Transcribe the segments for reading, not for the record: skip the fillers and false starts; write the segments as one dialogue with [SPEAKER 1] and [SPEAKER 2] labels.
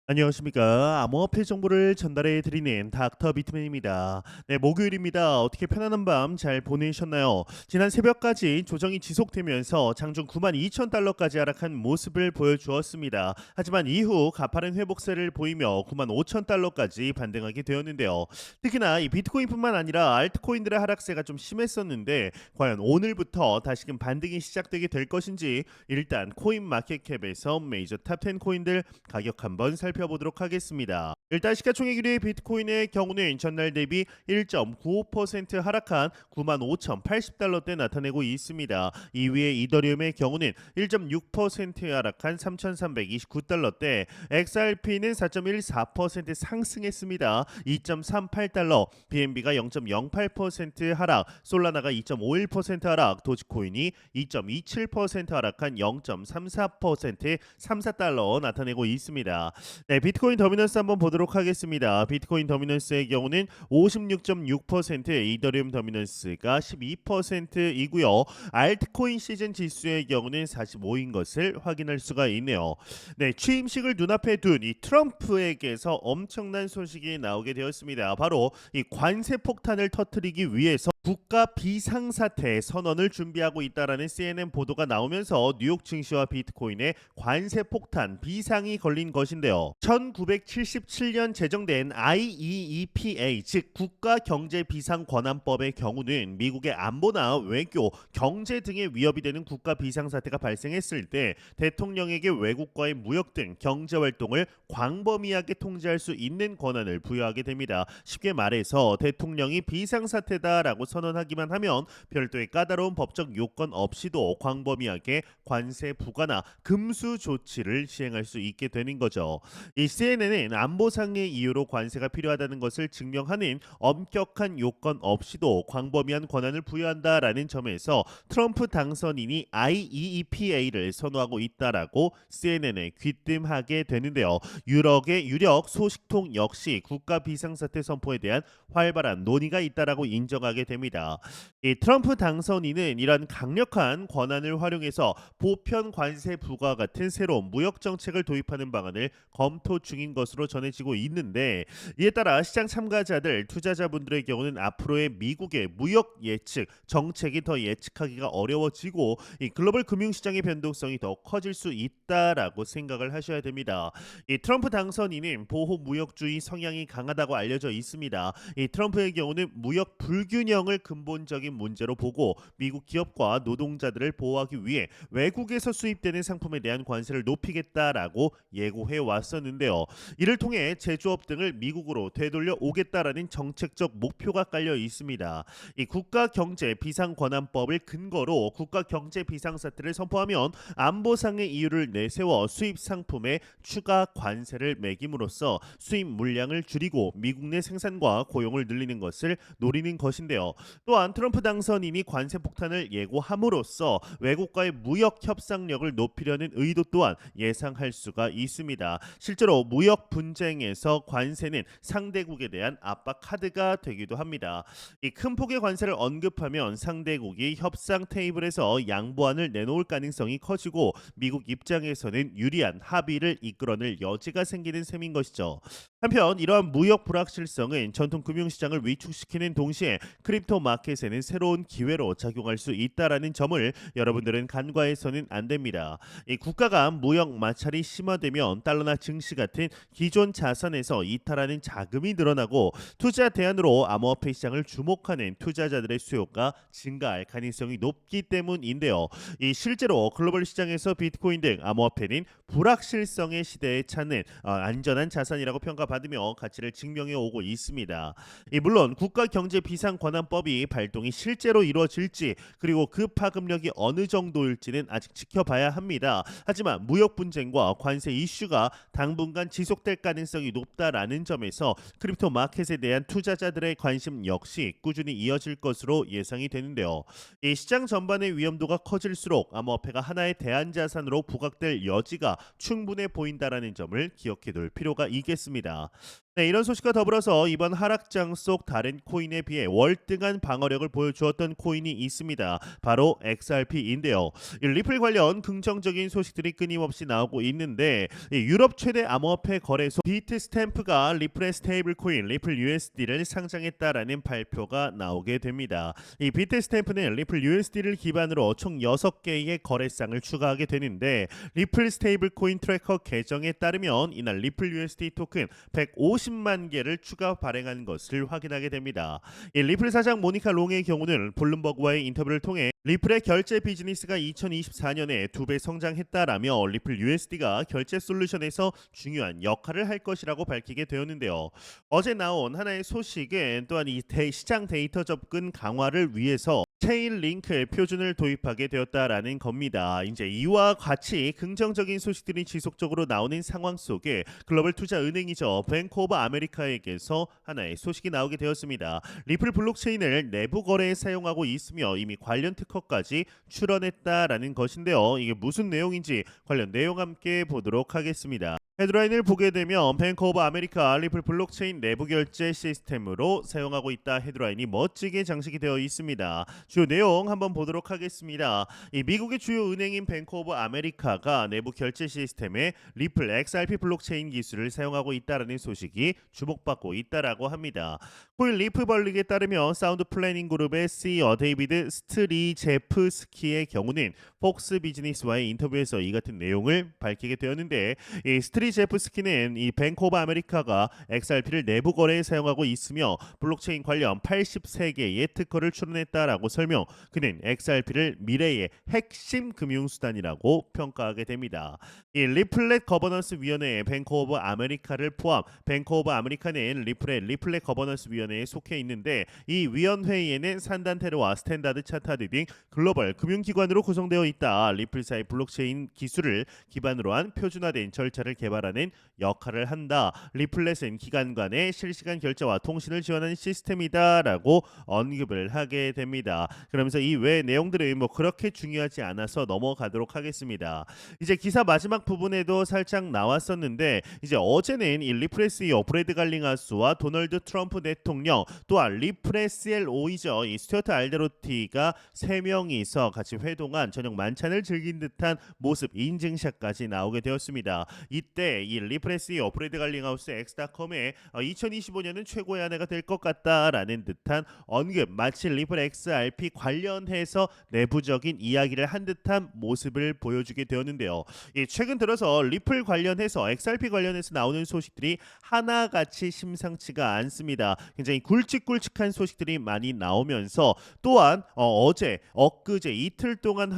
[SPEAKER 1] 안녕하십니까. 암호화폐 정보를 전달해 드리는 닥터 비트맨입니다. 네, 목요일입니다. 어떻게 편안한 밤 잘 보내셨나요? 지난 새벽까지 조정이 지속되면서 장중 9만 2천 달러까지 하락한 모습을 보여주었습니다. 하지만 이후 가파른 회복세를 보이며 9만 5천 달러까지 반등하게 되었는데요. 특히나 이 비트코인뿐만 아니라 알트코인들의 하락세가 좀 심했었는데 과연 오늘부터 다시금 반등이 시작되게 될 것인지 일단 코인 마켓캡에서 메이저 탑10 코인들 가격 한번 살펴보도록 하겠습니다. 일단 시가총액 1위 비트코인의 경우는 전날 대비 1.95% 하락한 95,080달러대 나타내고 있습니다. 2위의 이더리움의 경우는 1.6% 하락한 3,329달러대, XRP는 4.14% 상승했습니다. 2.38달러, BNB가 0.08% 하락, 솔라나가 2.51% 하락, 도지코인이 2.27% 하락한 0.34% 34달러 나타내고 있습니다. 네, 비트코인 더미넌스 한번 보도록 하겠습니다. 비트코인 더미넌스의 경우는 56.6%, 이더리움 더미넌스가 12%이고요. 알트코인 시즌 지수의 경우는 45인 것을 확인할 수가 있네요. 네, 취임식을 눈앞에 둔 이 트럼프에게서 엄청난 소식이 나오게 되었습니다. 바로 이 관세 폭탄을 터뜨리기 위해서 국가 비상사태 선언을 준비하고 있다라는 CNN 보도가 나오면서 뉴욕 증시와 비트코인의 관세 폭탄 비상이 걸린 것인데요. 1977년 제정된 IEEPA 즉 국가 경제 비상 권한법의 경우는 미국의 안보나 외교, 경제 등의 위협이 되는 국가 비상 사태가 발생했을 때 대통령에게 외국과의 무역 등 경제 활동을 광범위하게 통제할 수 있는 권한을 부여하게 됩니다. 쉽게 말해서 대통령이 비상 사태다라고 선언하기만 하면 별도의 까다로운 법적 요건 없이도 광범위하게 관세 부과나 금수 조치를 시행할 수 있게 되는 거죠. 이 CNN은 안보상의 이유로 관세가 필요하다는 것을 증명하는 엄격한 요건 없이도 광범위한 권한을 부여한다라는 점에서 트럼프 당선인이 IEEPA를 선호하고 있다라고 CNN에 귀뜸하게 되는데요. 유럽의 유력 소식통 역시 국가 비상사태 선포에 대한 활발한 논의가 있다라고 인정하게 됩니다. 이 트럼프 당선인은 이런 강력한 권한을 활용해서 보편 관세 부과 같은 새로운 무역 정책을 도입하는 방안을 검토 중인 것으로 전해지고 있는데 이에 따라 시장 참가자들 투자자분들의 경우는 앞으로의 미국의 무역 예측 정책이 더 예측하기가 어려워지고 이 글로벌 금융시장의 변동성이 더 커질 수 있다라고 생각을 하셔야 됩니다. 이 트럼프 당선인은 보호 무역주의 성향이 강하다고 알려져 있습니다. 이 트럼프의 경우는 무역 불균형을 근본적인 문제로 보고 미국 기업과 노동자들을 보호하기 위해 외국에서 수입되는 상품에 대한 관세를 높이겠다라고 예고해 왔었는데요. 이를 통해 제조업 등을 미국으로 되돌려 오겠다라는 정책적 목표가 깔려 있습니다. 이 국가 경제 비상 권한법을 근거로 국가 경제 비상 사태를 선포하면 안보상의 이유를 내세워 수입 상품에 추가 관세를 매김으로써 수입 물량을 줄이고 미국 내 생산과 고용을 늘리는 것을 노리는 것인데요. 또한 트럼프 당선인이 관세 폭탄을 예고함으로써 외국과의 무역 협상력을 높이려는 의도 또한 예상할 수가 있습니다. 실제로 무역 분쟁에서 관세는 상대국에 대한 압박 카드가 되기도 합니다. 이 큰 폭의 관세를 언급하면 상대국이 협상 테이블에서 양보안을 내놓을 가능성이 커지고 미국 입장에서는 유리한 합의를 이끌어낼 여지가 생기는 셈인 것이죠. 한편 이러한 무역 불확실성은 전통 금융시장을 위축시키는 동시에 크립토 마켓에는 새로운 기회로 작용할 수 있다라는 점을 여러분들은 간과해서는 안 됩니다. 이 국가 간 무역 마찰이 심화되면 달러나 증시 같은 기존 자산에서 이탈하는 자금이 늘어나고 투자 대안으로 암호화폐 시장을 주목하는 투자자들의 수요가 증가할 가능성이 높기 때문인데요. 이 실제로 글로벌 시장에서 비트코인 등 암호화폐는 불확실성의 시대에 찾는 안전한 자산이라고 평가받으며 가치를 증명해 오고 있습니다. 물론 국가 경제 비상 권한법이 발동이 실제로 이루어질지 그리고 그 파급력이 어느 정도일지는 아직 지켜봐야 합니다. 하지만 무역 분쟁과 관세 이슈가 당분간 지속될 가능성이 높다라는 점에서 크립토 마켓에 대한 투자자들의 관심 역시 꾸준히 이어질 것으로 예상이 되는데요. 이 시장 전반의 위험도가 커질수록 암호화폐가 하나의 대안 자산으로 부각될 여지가 충분해 보인다라는 점을 기억해둘 필요가 있겠습니다. 네, 이런 소식과 더불어서 이번 하락장 속 다른 코인에 비해 월등한 방어력을 보여주었던 코인이 있습니다. 바로 XRP인데요. 이 리플 관련 긍정적인 소식들이 끊임없이 나오고 있는데 이 유럽 최대 암호화폐 거래소 비트스탬프가 리플의 스테이블 코인 리플 USD를 상장했다라는 발표가 나오게 됩니다. 이 비트스탬프는 리플 USD를 기반으로 총 6개의 거래상을 추가하게 되는데 리플 스테이블 코인 트래커 계정에 따르면 이날 리플 USD 토큰 150만 개를 추가 발행한 것을 확인하게 됩니다. 이 리플 사장 모니카 롱의 경우는 블룸버그와의 인터뷰를 통해 리플의 결제 비즈니스가 2024년에 2배 성장했다라며 리플 USD가 결제 솔루션에서 중요한 역할을 할 것이라고 밝히게 되었는데요. 어제 나온 하나의 소식은 또한 이 시장 데이터 접근 강화를 위해서 체인 링크 표준을 도입하게 되었다라는 겁니다. 이제 이와 같이 긍정적인 소식들이 지속적으로 나오는 상황 속에 글로벌 투자 은행이죠. 뱅크 오브 아메리카에게서 하나의 소식이 나오게 되었습니다. 리플 블록체인을 내부 거래에 사용하고 있으며 이미 관련 특허까지 출원했다라는 것인데요. 이게 무슨 내용인지 관련 내용 함께 보도록 하겠습니다. 헤드라인을 보게 되면 뱅크 오브 아메리카 리플 블록체인 내부 결제 시스템으로 사용하고 있다 헤드라인이 멋지게 장식이 되어 있습니다. 주요 내용 한번 보도록 하겠습니다. 이 미국의 주요 은행인 뱅크 오브 아메리카가 내부 결제 시스템에 리플 XRP 블록체인 기술을 사용하고 있다라는 소식이 주목받고 있다라고 합니다. 코인 리프벌릭에 따르면 사운드 플래닝 그룹의 CEO 데이비드 스트리제프스키의 경우는 폭스 비즈니스와의 인터뷰에서 이 같은 내용을 밝히게 되었는데 이 스트리제프스키는 이 뱅크 오브 아메리카가 XRP를 내부 거래에 사용하고 있으며 블록체인 관련 83개의 특허를 출원했다라고 설명. 그는 XRP를 미래의 핵심 금융수단이라고 평가하게 됩니다. 이 리플렛 거버넌스 위원회의 뱅크 오브 아메리카를 포함 뱅크 오브 아메리카는 리플의 리플렛 거버넌스 위원회에 속해 있는데 이 위원회에는 산단테르와 스탠다드 차타드 등 글로벌 금융기관으로 구성되어 있다. 리플사의 블록체인 기술을 기반으로 한 표준화된 절차를 개발하는 역할을 한다. 리플렛은 기관 간의 실시간 결제와 통신을 지원하는 시스템이다라고 언급을 하게 됩니다. 그러면서 이 외 내용들은 뭐 그렇게 중요하지 않아서 넘어가도록 하겠습니다. 이제 기사 마지막 부분에도 살짝 나왔었는데 이제 어제는 이 리플의 CEO 브래드 갈링하우스와 도널드 트럼프 대통령 또한 리플의 CLO이죠. 이 스튜어트 알데로티가 세 명이서 같이 회동한 저녁 만찬을 즐긴 듯한 모습 인증샷까지 나오게 되었습니다. 이때 이 리플의 CEO 브래드 갈링하우스 엑스닷컴에 2025년은 최고의 한 해가 될 것 같다라는 듯한 언급, 마치 리플 XRP 관련해서 내부적인 이야기를 한 듯한 모습을 보여주게 되었는데요. 최근 들어서 리플 관련해서 XRP 관련해서 나오는 소식들이 하나같이 심상치가 않습니다. 굉장히 굵직굵직한 소식들이 많이 나오면서 또한 어제, 엊그제 이틀 동안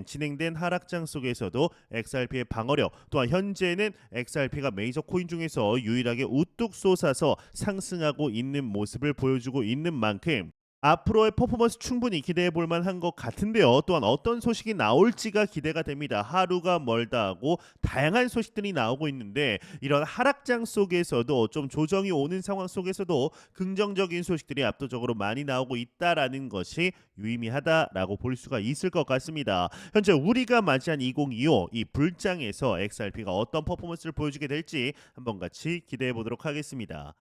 [SPEAKER 1] 진행된 하락장 속에서도 XRP의 방어력, 또한 현재는 XRP가 메이저 코인 중에서 유일하게 우뚝 솟아서 상승하고 있는 모습을 보여주고 있는 만큼 앞으로의 퍼포먼스 충분히 기대해 볼 만한 것 같은데요. 또한 어떤 소식이 나올지가 기대가 됩니다. 하루가 멀다 하고 다양한 소식들이 나오고 있는데 이런 하락장 속에서도 좀 조정이 오는 상황 속에서도 긍정적인 소식들이 압도적으로 많이 나오고 있다라는 것이 유의미하다라고 볼 수가 있을 것 같습니다. 현재 우리가 맞이한 2025 이 불장에서 XRP가 어떤 퍼포먼스를 보여주게 될지 한번 같이 기대해 보도록 하겠습니다.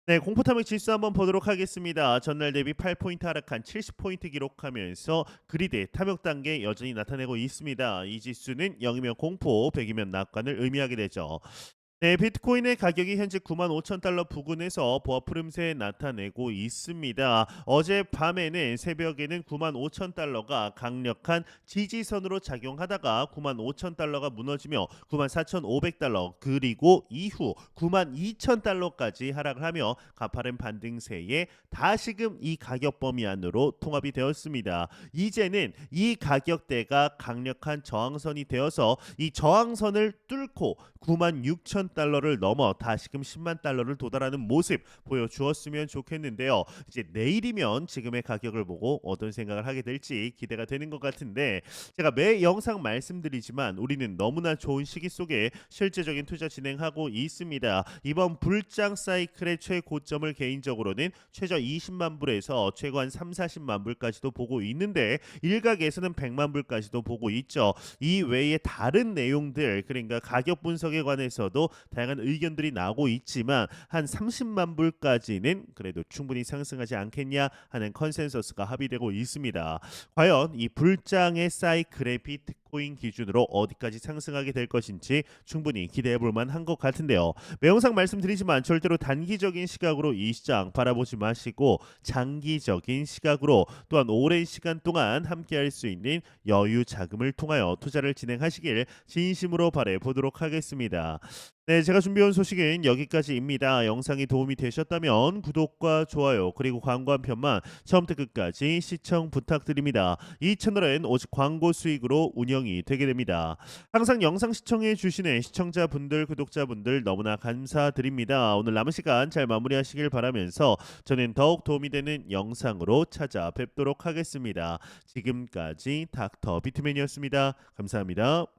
[SPEAKER 1] 네, 공포탐욕 지수 한번 보도록 하겠습니다. 전날 대비 8포인트 하락한 70포인트 기록하면서 그리드 탐욕 단계 여전히 나타내고 있습니다. 이 지수는 0이면 공포, 100이면 낙관을 의미하게 되죠. 네, 비트코인의 가격이 현재 95,000달러 부근에서 보합 흐름세 나타내고 있습니다. 어제 밤에는 새벽에는 95,000달러가 강력한 지지선으로 작용하다가 95,000달러가 무너지며 94,500달러 그리고 이후 92,000달러까지 하락을 하며 가파른 반등세에 다시금 이 가격 범위 안으로 통합이 되었습니다. 이제는 이 가격대가 강력한 저항선이 되어서 이 저항선을 뚫고 96,000달러를 넘어 다시금 10만 달러를 도달하는 모습 보여주었으면 좋겠는데요. 이제 내일이면 지금의 가격을 보고 어떤 생각을 하게 될지 기대가 되는 것 같은데 제가 매 영상 말씀드리지만 우리는 너무나 좋은 시기 속에 실제적인 투자 진행하고 있습니다. 이번 불장 사이클의 최고점을 개인적으로는 최저 20만 불에서 최고한 3, 40만 불까지도 보고 있는데 일각에서는 100만 불까지도 보고 있죠. 이 외에 다른 내용들 그러니까 가격 분석에 관해서도 다양한 의견들이 나오고 있지만 한 30만 불까지는 그래도 충분히 상승하지 않겠냐 하는 컨센서스가 합의되고 있습니다. 과연 이 불장의 사이클의 비트코인 기준으로 어디까지 상승하게 될 것인지 충분히 기대해 볼 만한 것 같은데요. 매영상 말씀드리지만 절대로 단기적인 시각으로 이 시장 바라보지 마시고 장기적인 시각으로 또한 오랜 시간 동안 함께할 수 있는 여유 자금을 통하여 투자를 진행하시길 진심으로 바래 보도록 하겠습니다. 네, 제가 준비해온 소식은 여기까지입니다. 영상이 도움이 되셨다면 구독과 좋아요 그리고 광고 한 편만 처음부터 끝까지 시청 부탁드립니다. 이 채널은 오직 광고 수익으로 운영이 되게 됩니다. 항상 영상 시청해 주시는 시청자분들, 구독자분들 너무나 감사드립니다. 오늘 남은 시간 잘 마무리하시길 바라면서 저는 더욱 도움이 되는 영상으로 찾아뵙도록 하겠습니다. 지금까지 닥터 비트맨이었습니다. 감사합니다.